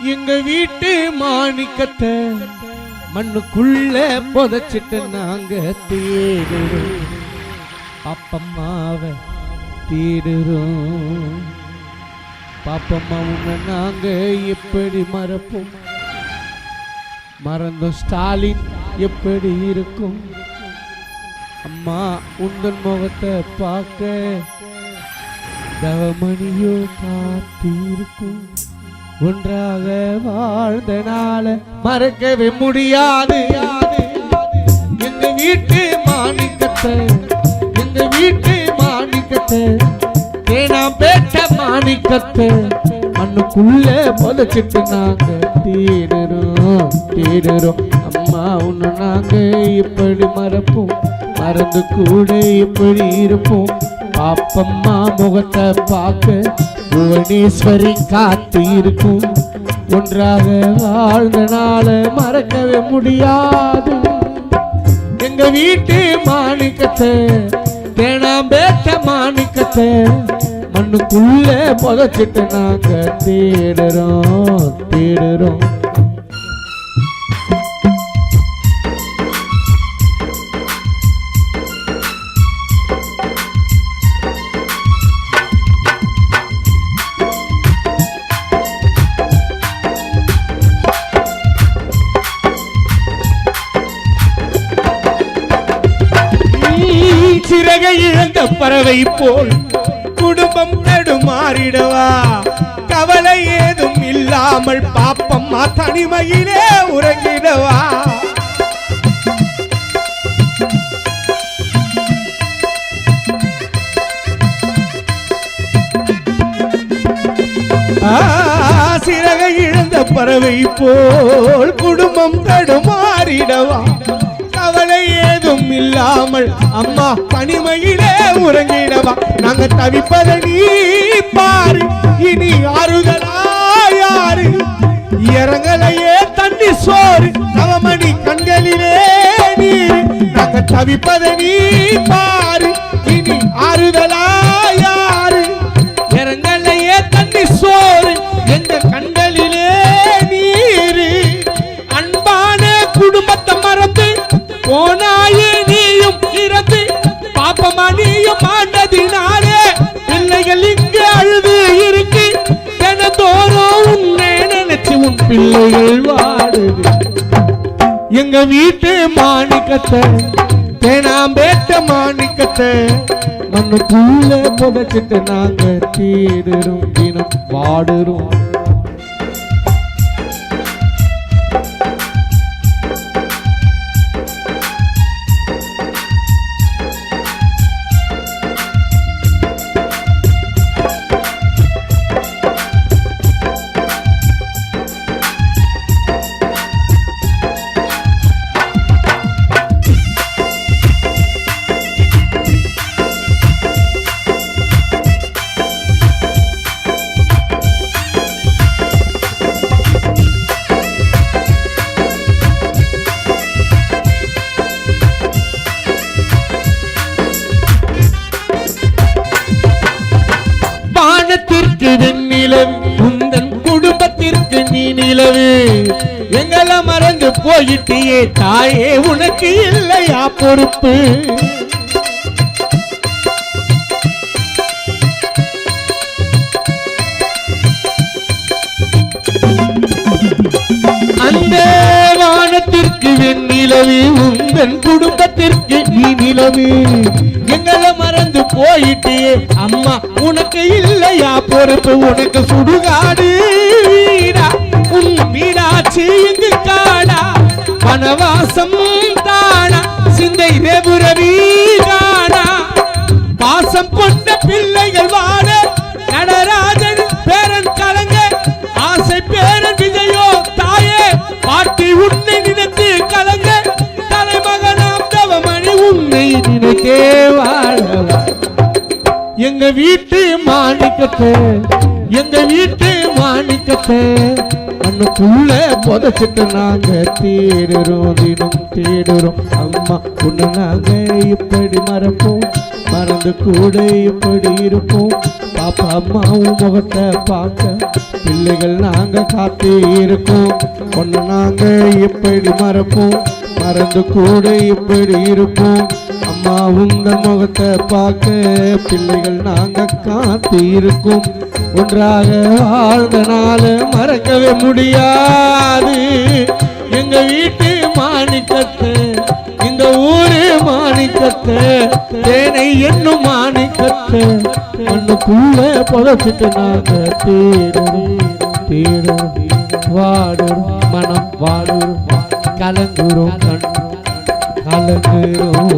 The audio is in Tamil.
எங்க வீட்டு மாணிக்கத்தை மண்ணுக்குள்ள புதைச்சிட்டு நாங்க தேடுறோம், பாப்பம்மாவை தேடுறோம். பாப்பம்மா உன்னை நாங்க எப்படி மறப்போம்? மறந்தோம் ஸ்டாலின் எப்படி இருக்கும்? அம்மா உந்தன் முகத்தை பார்க்க தவமணியோ காத்திருக்கும். ஒன்றாக வாழ்ந்த நாள மறக்கவே முடியாது. எங்க வீட்டு மாணிக்கத்தை, எங்க வீட்டு மாணிக்கத்தை, தேனாம்பேட்ட மாணிக்கத்தை மண்ணுக்குள்ள புதைச்சிட்டு நாங்க தேடுறோம், தேடுறோம். அம்மா உன்னை நாங்க எப்படி மறப்போம்? மறந்து கூட எப்படி இருப்போம்? பாப்பம்மா முகத்தை பார்க்க புவனேஸ்வரி காத்து இருக்கும். ஒன்றாக வாழ்ந்த நாள மறக்கவே முடியாது. எங்க வீட்டு மாணிக்கத்தை, தேனாம்பேட்ட மாணிக்கத்தை மண்ணுக்குள்ள புதைச்சிட்டு நாங்க தேடுறோம், தேடுறோம். சிறகை இழந்த பறவை போல் குடும்பம் தடுமாறிடவா? கவலை ஏதும் இல்லாமல் பாப்பம்மா தனிமையிலே உறங்கிடவா? சிறகை இழந்த பறவை போல் குடும்பம் தடுமாறிடவா? கவலை ஏதும் இல்லாமல் அம்மா தனிமையிலே உறங்கிடவா? நாங்க தவிப்பதை நீ பாரு, இனி ஆறுதலா யாரு? இறங்கலையே தண்ணி சோறு, நவமணி கண்களிலே நீர். நாங்க தவிப்பதை நீ பாரு, இனி ஆறுதலா யாரு? இறங்கலையே தண்ணி சோறு, எங்க கண்களிலே நீர். அன்பான குடும்பத்தை மறந்து போனாயே நீயும் இறந்து, பாப்பமா நீயும் ஆண்டதினாலே பிள்ளைகள் இங்கு அழுது இருக்கு. தினந்தோறும் உன்னை நினைச்சு உன் பிள்ளைகள் வாடுது. எங்க வீட்டு மாணிக்கத்தை, தேனாம்பேட்ட மாணிக்கத்தை மண்ணுக்குள்ள புதைச்சிட்டு நாங்க தேடுறோம், தினம் வாடுறோம். வெண்ணிலவு உந்தன் குடும்பத்திற்கு நீ நிலவு. எங்களை மறந்து போயிட்டியே தாயே, உனக்கு இல்லையா பொறுப்பு? அந்த வானத்திற்கு வெண்ணிலவு உந்தன் குடும்பத்திற்கு நீ நிலவு. எங்களை மறந்து போயிட்டியே அம்மா, உனக்கு இல்லையா பொறுப்பு? உனக்கு சுடுகாடு வீடா, உன் மீனாட்சி இங்கு காடா? வனவாசம் தானா, சிந்தை தேபுரவி காணா? பாசம் கொண்ட பிள்ளைகள் வாழ நடராஜன் பேரன் கலங்க, ஆசை பேரன் விஜயோ தாயே பாட்டி உன்னை நினைத்து கலங்க. தலைமகனாம் தவமணி உன்னை நினைத்தே வாழவா? எங்க வீட்டு மாணிக்கத்தை, எங்க வீட்டு மாணிக்கத்தை மண்ணுக்குள்ள புதைச்சிட்டு நாங்க தேடுறோம், தினம் தேடுறோம். அம்மா உன்னை நாங்க இப்படி மறப்போம்? மறந்து கூட இப்படி இருப்போம்? பாப்பா அம்மாவும் முகத்தை பார்க்க பிள்ளைகள் நாங்க காத்து இருக்கோம். ஒன்னு நாங்க எப்படி மறப்போம், மறந்து கூட எப்படி இருப்போம். அம்மா உங்கள் முகத்தை பார்க்க பிள்ளைகள் நாங்க காத்து இருக்கோம். ஒன்றாக வாழ்ந்த நாள மறக்கவே முடியாது. எங்க வீட்டு மாணிக்கத்தை, இந்த ஊரு மாணிக்கத்தை, தேனை என்னும் மாணிக்கத்தை மண்ணுக்குள்ள புதைச்சிட்டு நாங்க தேடுறோம் தேடுறோம். வாடுறோம் மனம் வாடுறோம், கலங்குறோம் கண் கலங்குறோம்.